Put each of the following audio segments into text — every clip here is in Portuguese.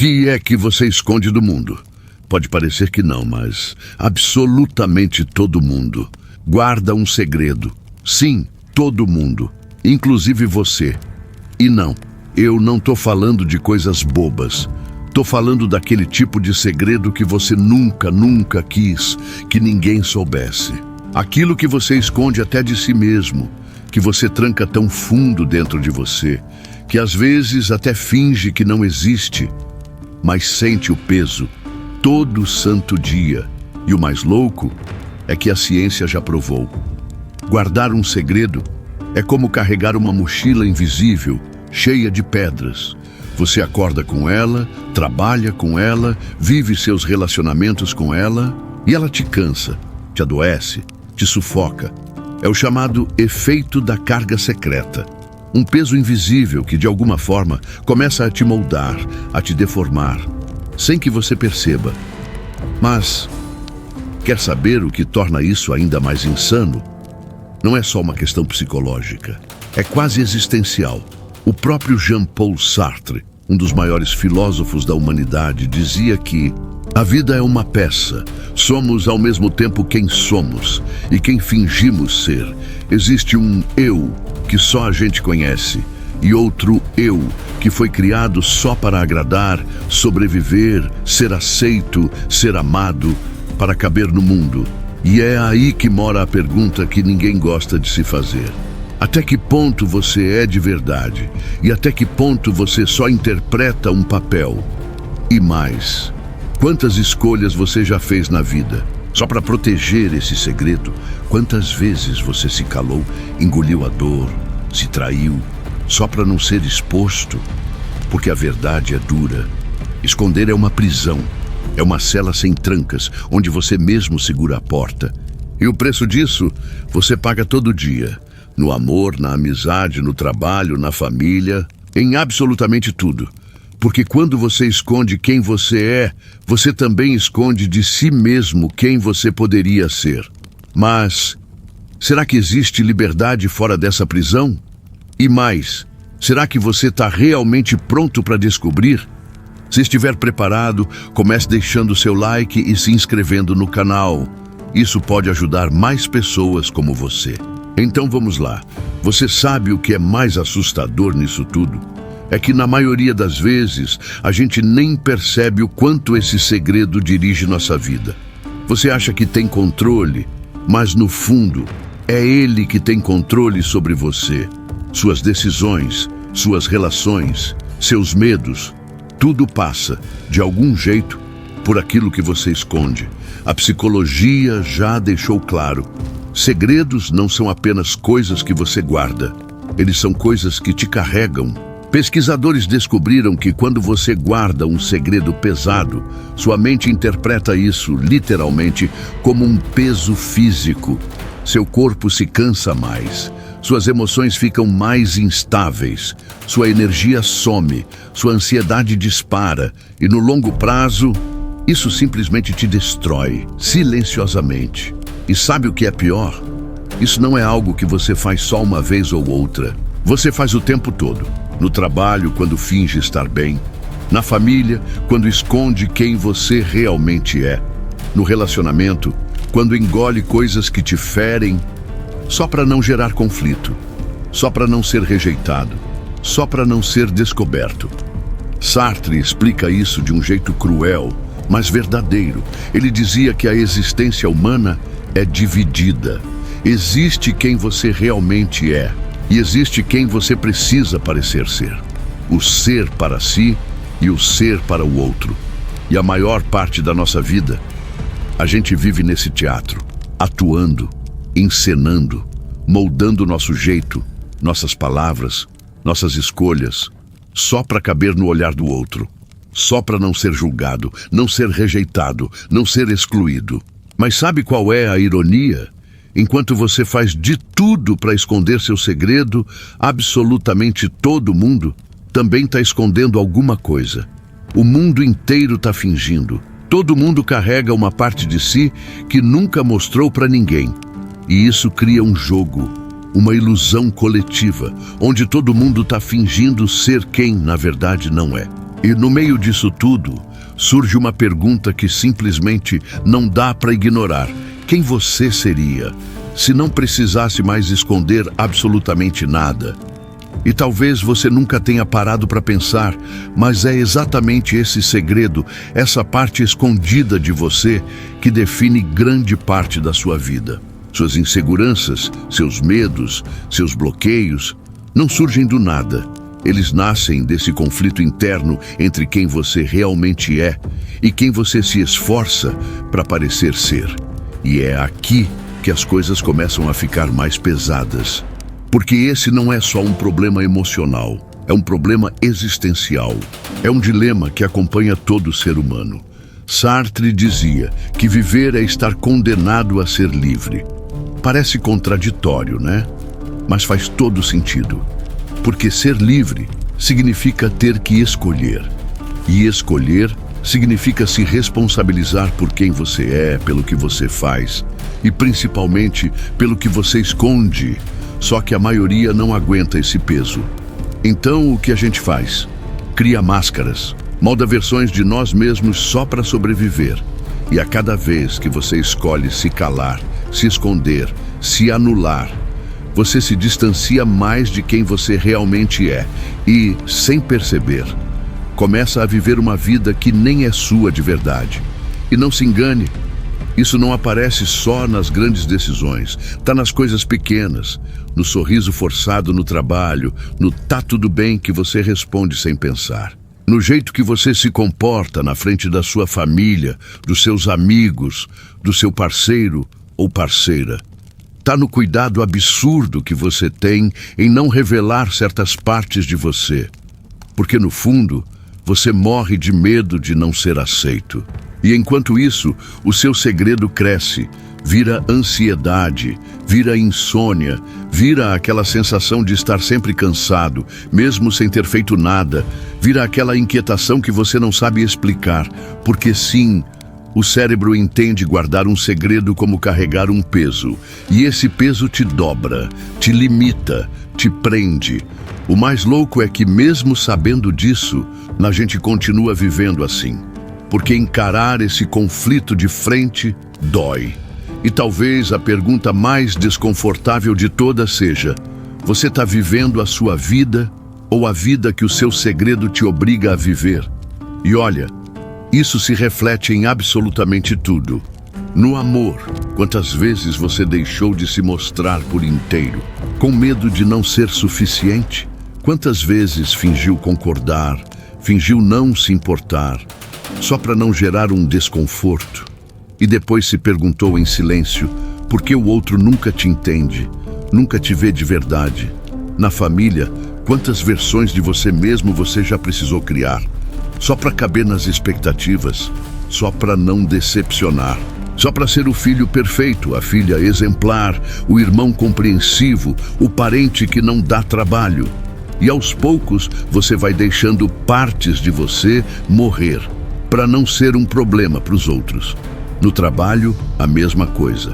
que é que você esconde do mundo? Pode parecer que não, mas absolutamente todo mundo guarda um segredo. Sim, todo mundo, inclusive você. E não, eu não tô falando de coisas bobas. Tô falando daquele tipo de segredo que você nunca quis que ninguém soubesse. Aquilo que você esconde até de si mesmo, que você tranca tão fundo dentro de você, que às vezes até finge que não existe, mas sente o peso todo santo dia. E o mais louco é que a ciência já provou. Guardar um segredo é como carregar uma mochila invisível, cheia de pedras. Você acorda com ela, trabalha com ela, vive seus relacionamentos com ela, e ela te cansa, te adoece, te sufoca. É o chamado efeito da carga secreta. Um peso invisível que, de alguma forma, começa a te moldar, a te deformar, sem que você perceba. Mas, quer saber o que torna isso ainda mais insano? Não é só uma questão psicológica, é quase existencial. O próprio Jean-Paul Sartre, um dos maiores filósofos da humanidade, dizia que a vida é uma peça. Somos ao mesmo tempo quem somos e quem fingimos ser. Existe um eu que só a gente conhece e outro eu que foi criado só para agradar, sobreviver, ser aceito, ser amado, para caber no mundo. E é aí que mora a pergunta que ninguém gosta de se fazer. Até que ponto você é de verdade? E até que ponto você só interpreta um papel? E mais, quantas escolhas você já fez na vida? Só para proteger esse segredo? Quantas vezes você se calou, engoliu a dor, se traiu, só para não ser exposto? Porque a verdade é dura. Esconder é uma prisão. É uma cela sem trancas, onde você mesmo segura a porta. E o preço disso, você paga todo dia. No amor, na amizade, no trabalho, na família, em absolutamente tudo. Porque quando você esconde quem você é, você também esconde de si mesmo quem você poderia ser. Mas, será que existe liberdade fora dessa prisão? E mais, será que você está realmente pronto para descobrir? Se estiver preparado, comece deixando seu like e se inscrevendo no canal. Isso pode ajudar mais pessoas como você. Então vamos lá. Você sabe o que é mais assustador nisso tudo? É que na maioria das vezes a gente nem percebe o quanto esse segredo dirige nossa vida. Você acha que tem controle, mas no fundo é ele que tem controle sobre você. Suas decisões, suas relações, seus medos, tudo passa, de algum jeito, por aquilo que você esconde. A psicologia já deixou claro. Segredos não são apenas coisas que você guarda. Eles são coisas que te carregam. Pesquisadores descobriram que quando você guarda um segredo pesado, sua mente interpreta isso, literalmente, como um peso físico. Seu corpo se cansa mais. Suas emoções ficam mais instáveis. Sua energia some. Sua ansiedade dispara. E no longo prazo, isso simplesmente te destrói, silenciosamente. E sabe o que é pior? Isso não é algo que você faz só uma vez ou outra. Você faz o tempo todo. No trabalho, quando finge estar bem. Na família, quando esconde quem você realmente é. No relacionamento, quando engole coisas que te ferem, só para não gerar conflito. Só para não ser rejeitado. Só para não ser descoberto. Sartre explica isso de um jeito cruel, mas verdadeiro. Ele dizia que a existência humana é dividida. Existe quem você realmente é e existe quem você precisa parecer ser. O ser para si e o ser para o outro. E a maior parte da nossa vida, a gente vive nesse teatro, atuando, encenando, moldando nosso jeito, nossas palavras, nossas escolhas, só para caber no olhar do outro. Só para não ser julgado, não ser rejeitado, não ser excluído. Mas sabe qual é a ironia? Enquanto você faz de tudo para esconder seu segredo, absolutamente todo mundo também está escondendo alguma coisa. O mundo inteiro está fingindo. Todo mundo carrega uma parte de si que nunca mostrou para ninguém. E isso cria um jogo, uma ilusão coletiva, onde todo mundo está fingindo ser quem, na verdade, não é. E no meio disso tudo, surge uma pergunta que simplesmente não dá para ignorar. Quem você seria se não precisasse mais esconder absolutamente nada? E talvez você nunca tenha parado para pensar, mas é exatamente esse segredo, essa parte escondida de você, que define grande parte da sua vida. Suas inseguranças, seus medos, seus bloqueios, não surgem do nada. Eles nascem desse conflito interno entre quem você realmente é e quem você se esforça para parecer ser. E é aqui que as coisas começam a ficar mais pesadas. Porque esse não é só um problema emocional, é um problema existencial. É um dilema que acompanha todo ser humano. Sartre dizia que viver é estar condenado a ser livre. Parece contraditório, né? Mas faz todo sentido. Porque ser livre significa ter que escolher. E escolher significa se responsabilizar por quem você é, pelo que você faz e principalmente pelo que você esconde. Só que a maioria não aguenta esse peso. Então o que a gente faz? Cria máscaras, molda versões de nós mesmos só para sobreviver. E a cada vez que você escolhe se calar, se esconder, se anular, você se distancia mais de quem você realmente é e, sem perceber, começa a viver uma vida que nem é sua de verdade. E não se engane, isso não aparece só nas grandes decisões, está nas coisas pequenas, no sorriso forçado no trabalho, no tá tudo bem que você responde sem pensar, no jeito que você se comporta na frente da sua família, dos seus amigos, do seu parceiro ou parceira. Está no cuidado absurdo que você tem em não revelar certas partes de você. Porque, no fundo, você morre de medo de não ser aceito. E, enquanto isso, o seu segredo cresce, vira ansiedade, vira insônia, vira aquela sensação de estar sempre cansado, mesmo sem ter feito nada, vira aquela inquietação que você não sabe explicar. Porque, sim, o cérebro entende guardar um segredo como carregar um peso. E esse peso te dobra, te limita, te prende. O mais louco é que, mesmo sabendo disso, a gente continua vivendo assim. Porque encarar esse conflito de frente dói. E talvez a pergunta mais desconfortável de todas seja: você está vivendo a sua vida ou a vida que o seu segredo te obriga a viver? E olha, isso se reflete em absolutamente tudo. No amor, quantas vezes você deixou de se mostrar por inteiro, com medo de não ser suficiente? Quantas vezes fingiu concordar, fingiu não se importar, só para não gerar um desconforto? E depois se perguntou em silêncio por que o outro nunca te entende, nunca te vê de verdade? Na família, quantas versões de você mesmo você já precisou criar? Só para caber nas expectativas, só para não decepcionar, só para ser o filho perfeito, a filha exemplar, o irmão compreensivo, o parente que não dá trabalho. E aos poucos você vai deixando partes de você morrer, para não ser um problema para os outros. No trabalho, a mesma coisa.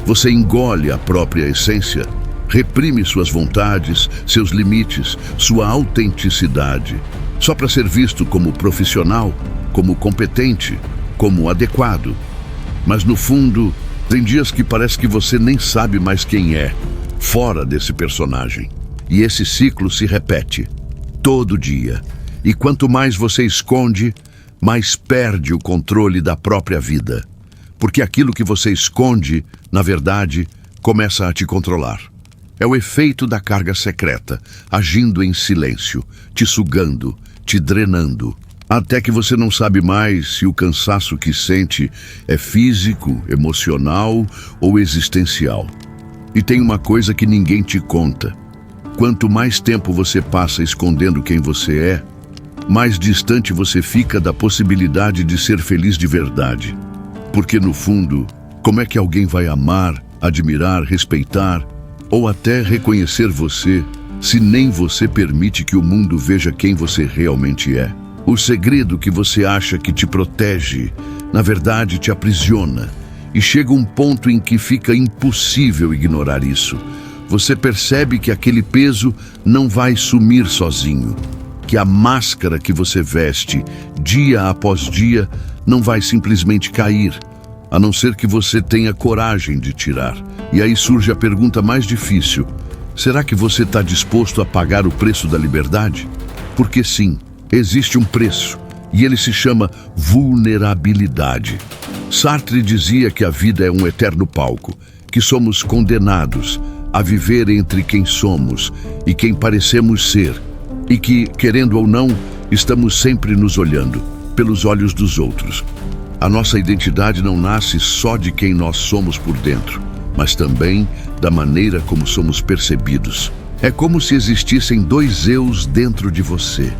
Você engole a própria essência, reprime suas vontades, seus limites, sua autenticidade, só para ser visto como profissional, como competente, como adequado. Mas no fundo, tem dias que parece que você nem sabe mais quem é, fora desse personagem. E esse ciclo se repete, todo dia. E quanto mais você esconde, mais perde o controle da própria vida. Porque aquilo que você esconde, na verdade, começa a te controlar. É o efeito da carga secreta, agindo em silêncio, te sugando, te drenando, até que você não sabe mais se o cansaço que sente é físico, emocional ou existencial. E tem uma coisa que ninguém te conta. Quanto mais tempo você passa escondendo quem você é, mais distante você fica da possibilidade de ser feliz de verdade. Porque, no fundo, como é que alguém vai amar, admirar, respeitar ou até reconhecer você se nem você permite que o mundo veja quem você realmente é? O segredo que você acha que te protege, na verdade te aprisiona. E chega um ponto em que fica impossível ignorar isso. Você percebe que aquele peso não vai sumir sozinho. que a máscara que você veste dia após dia não vai simplesmente cair, a não ser que você tenha coragem de tirar. E aí surge a pergunta mais difícil: será que você está disposto a pagar o preço da liberdade? Porque sim, existe um preço, e ele se chama vulnerabilidade. Sartre dizia que a vida é um eterno palco, que somos condenados a viver entre quem somos e quem parecemos ser, e que, querendo ou não, estamos sempre nos olhando pelos olhos dos outros. A nossa identidade não nasce só de quem nós somos por dentro, mas também da maneira como somos percebidos. É como se existissem dois eus dentro de você.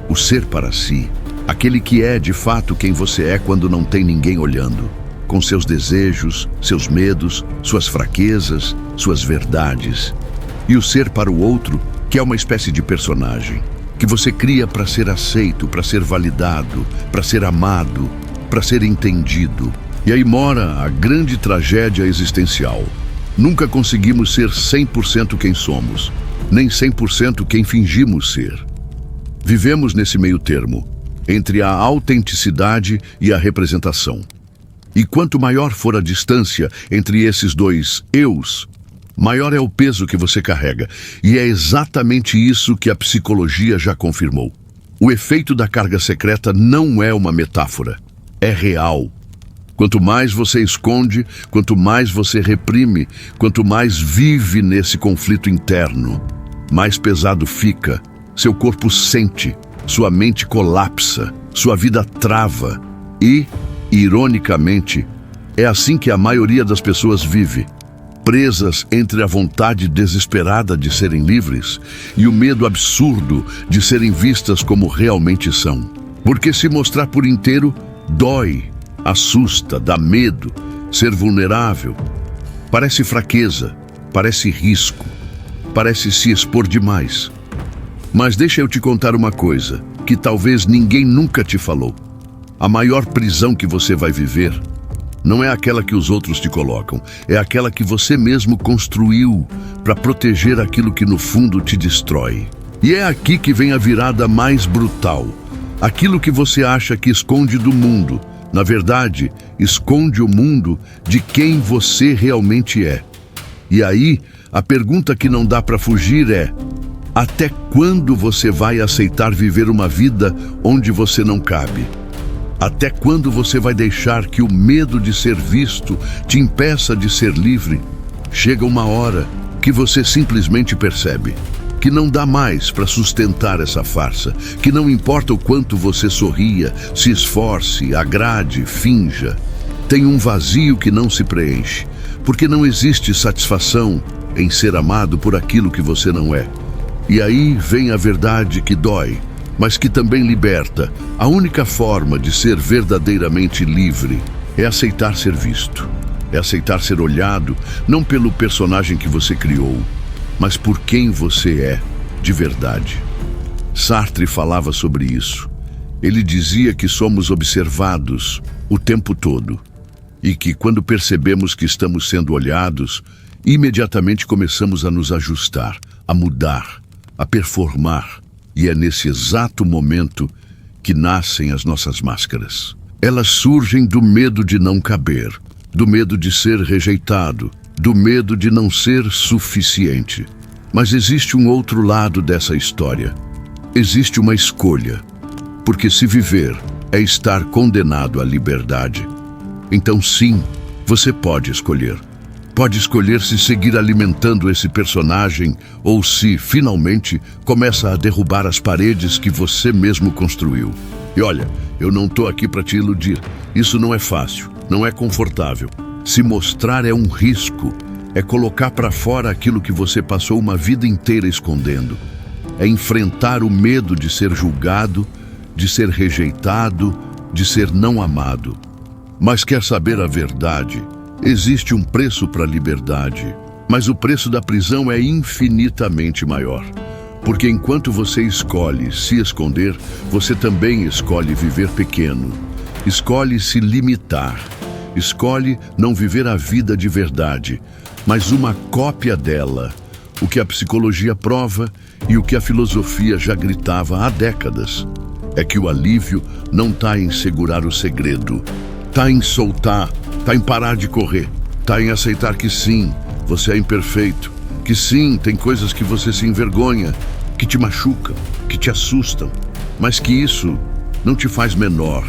O ser para si, aquele que é de fato quem você é quando não tem ninguém olhando, com seus desejos, seus medos, suas fraquezas, suas verdades. E o ser para o outro, que é uma espécie de personagem, que você cria para ser aceito, para ser validado, para ser amado, para ser entendido. E aí mora a grande tragédia existencial. Nunca conseguimos ser 100% quem somos, nem 100% quem fingimos ser. Vivemos nesse meio termo, entre a autenticidade e a representação. E quanto maior for a distância entre esses dois eus, maior é o peso que você carrega. E é exatamente isso que a psicologia já confirmou. O efeito da carga secreta não é uma metáfora, é real. Quanto mais você esconde, quanto mais você reprime, quanto mais vive nesse conflito interno, mais pesado fica. Seu corpo sente, sua mente colapsa, sua vida trava e, ironicamente, é assim que a maioria das pessoas vive, presas entre a vontade desesperada de serem livres e o medo absurdo de serem vistas como realmente são. Porque se mostrar por inteiro dói, assusta, dá medo. Ser vulnerável parece fraqueza, parece risco, parece se expor demais. Mas deixa eu te contar uma coisa que talvez ninguém nunca te falou. A maior prisão que você vai viver não é aquela que os outros te colocam, é aquela que você mesmo construiu para proteger aquilo que no fundo te destrói. E é aqui que vem a virada mais brutal. Aquilo que você acha que esconde do mundo, na verdade, esconde o mundo de quem você realmente é. E aí, a pergunta que não dá para fugir é: até quando você vai aceitar viver uma vida onde você não cabe? Até quando você vai deixar que o medo de ser visto te impeça de ser livre? Chega uma hora que você simplesmente percebe que não dá mais para sustentar essa farsa, que não importa o quanto você sorria, se esforce, agrade, finja, tem um vazio que não se preenche, porque não existe satisfação em ser amado por aquilo que você não é. E aí vem a verdade que dói, mas que também liberta. A única forma de ser verdadeiramente livre é aceitar ser visto, é aceitar ser olhado, não pelo personagem que você criou, mas por quem você é de verdade. Sartre falava sobre isso. Ele dizia que somos observados o tempo todo e que, quando percebemos que estamos sendo olhados, imediatamente começamos a nos ajustar, a mudar, a performar. E é nesse exato momento que nascem as nossas máscaras. Elas surgem do medo de não caber, do medo de ser rejeitado, do medo de não ser suficiente. Mas existe um outro lado dessa história. Existe uma escolha. Porque se viver é estar condenado à liberdade, então sim, você pode escolher. Pode escolher se seguir alimentando esse personagem ou se, finalmente, começa a derrubar as paredes que você mesmo construiu. E olha, eu não estou aqui para te iludir. Isso não é fácil, não é confortável. Se mostrar é um risco, é colocar para fora aquilo que você passou uma vida inteira escondendo. É enfrentar o medo de ser julgado, de ser rejeitado, de ser não amado. Mas quer saber a verdade? Existe um preço para a liberdade, mas o preço da prisão é infinitamente maior. Porque enquanto você escolhe se esconder, você também escolhe viver pequeno, escolhe se limitar, escolhe não viver a vida de verdade, mas uma cópia dela. O que a psicologia prova E o que a filosofia já gritava há décadas é que o alívio não está em segurar o segredo, está em soltar, está em parar de correr, está em aceitar que sim, você é imperfeito, que sim, tem coisas que você se envergonha, que te machucam, que te assustam, mas que isso não te faz menor,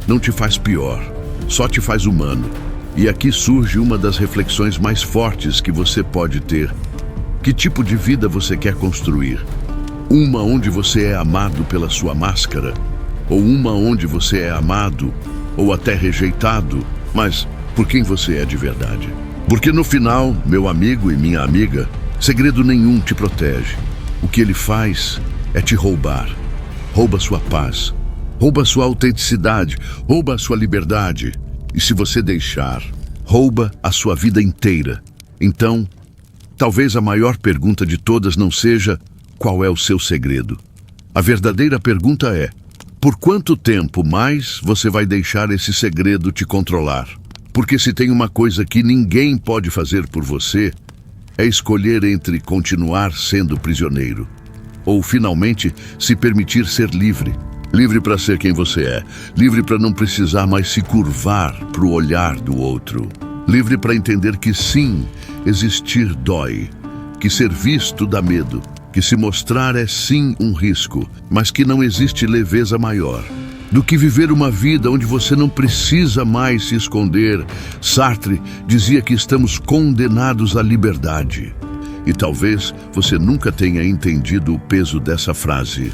não te faz pior, só te faz humano. E aqui surge uma das reflexões mais fortes que você pode ter. Que tipo de vida você quer construir? Uma onde você é amado pela sua máscara? Ou uma onde você é amado, ou até rejeitado, mas por quem você é de verdade? Porque no final, meu amigo e minha amiga, segredo nenhum te protege. O que ele faz é te roubar. Rouba sua paz, rouba sua autenticidade, rouba a sua liberdade. E se você deixar, rouba a sua vida inteira. Então, talvez a maior pergunta de todas não seja qual é o seu segredo. A verdadeira pergunta é: por quanto tempo mais você vai deixar esse segredo te controlar? Porque se tem uma coisa que ninguém pode fazer por você, é escolher entre continuar sendo prisioneiro ou finalmente se permitir ser livre. Livre para ser quem você é, livre para não precisar mais se curvar para o olhar do outro. Livre para entender que sim, existir dói, que ser visto dá medo, que se mostrar é sim um risco, mas que não existe leveza maior do que viver uma vida onde você não precisa mais se esconder. Sartre dizia que estamos condenados à liberdade. E talvez você nunca tenha entendido o peso dessa frase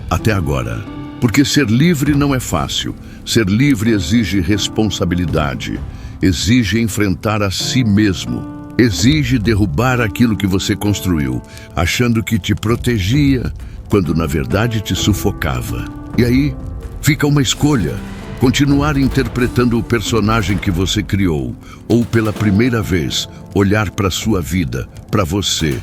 até agora. Porque ser livre não é fácil. Ser livre exige responsabilidade, exige enfrentar a si mesmo, exige derrubar aquilo que você construiu, achando que te protegia, quando na verdade te sufocava. E aí fica uma escolha: continuar interpretando o personagem que você criou, ou pela primeira vez olhar para sua vida, para você,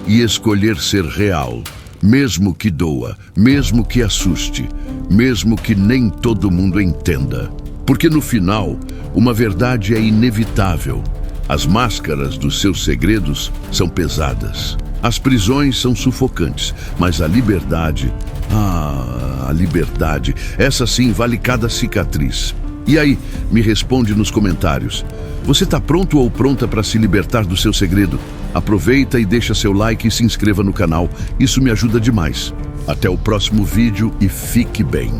e escolher ser real. Mesmo que doa, mesmo que assuste, mesmo que nem todo mundo entenda. Porque no final, uma verdade é inevitável. As máscaras dos seus segredos são pesadas. As prisões são sufocantes, mas a liberdade, a liberdade, essa sim vale cada cicatriz. E aí, me responde nos comentários. Você está pronto ou pronta para se libertar do seu segredo? Aproveita e deixa seu like e se inscreva no canal. Isso me ajuda demais. Até o próximo vídeo e fique bem.